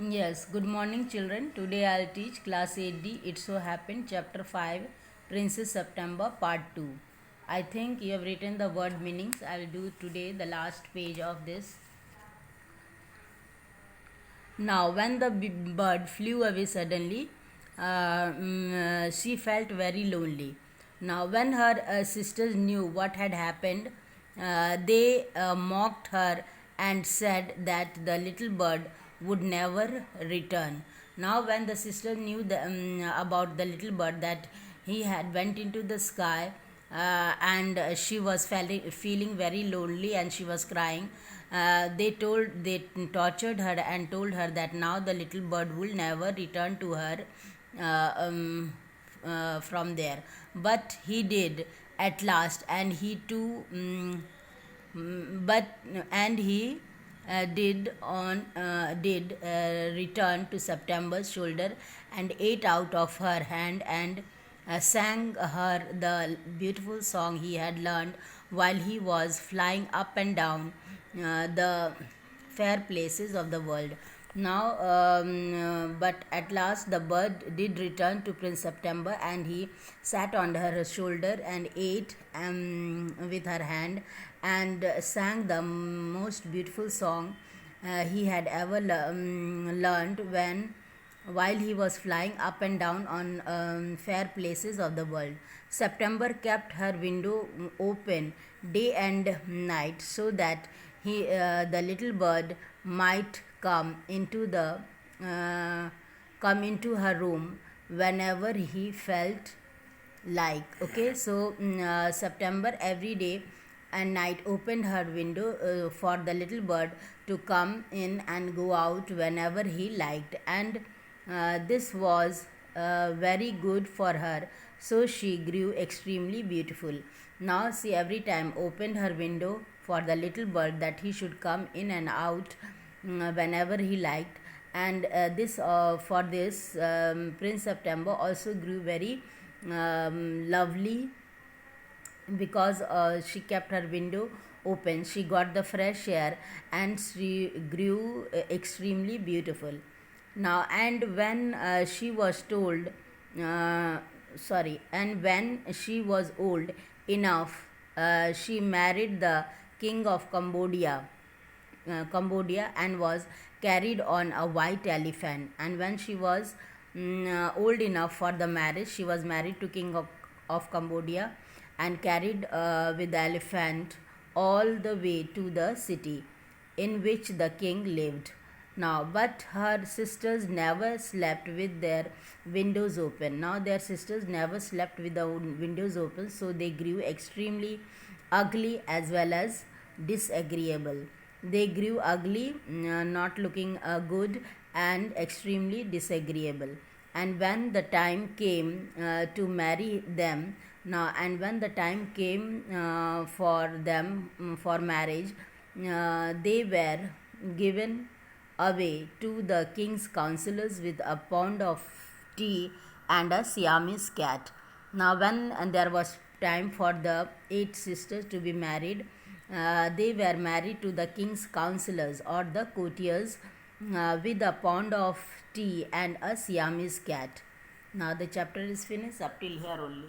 Yes, good morning, children. Today I'll teach class 8D. It so happened, chapter 5, Princess September, part 2. I think you have written the word meanings. I'll do today the last page of this. Now, when the bird flew away suddenly, she felt very lonely. Now, when her sisters knew what had happened, they mocked her and said that the little bird would never return. Now, when the sisters knew about the little bird, that he had went into the sky, and she was feeling very lonely and she was crying. They tortured her and told her that now the little bird will never return to her from there. But he did at last, and he too but and he did return to September's shoulder and ate out of her hand and sang her the beautiful song he had learned while he was flying up and down the fair places of the world. Now, but at last the bird did return to Prince September, and he sat on her shoulder and ate with her hand and sang the most beautiful song he had ever learned while he was flying up and down on fair places of the world. September kept her window open day and night so that the little bird might come into her room whenever he felt like. Okay, so September every day and night opened her window for the little bird to come in and go out whenever he liked, and this was very good for her, so she grew extremely beautiful. Now she every time opened her window for the little bird that he should come in and out whenever he liked, and this for this Prince September also grew very lovely because she kept her window open. She got the fresh air and she grew extremely beautiful. Now, and when she was told, and when she was old enough, she married the king of Cambodia, and was carried on a white elephant. And when she was old enough for the marriage, she was married to king of Cambodia and carried with the elephant all the way to the city in which the king lived. Now, but her sisters never slept with their windows open. Now, their sisters never slept with the windows open, so they grew extremely ugly as well as disagreeable. They grew ugly, not looking good, and extremely disagreeable. And when the time came to marry them, and when the time came for them for marriage, they were given away to the king's counselors with a pound of tea and a Siamese cat. Now, when there was time for the 8 sisters to be married, they were married to the king's counselors or the courtiers with a pound of tea and a Siamese cat. Now, the chapter is finished up till here only.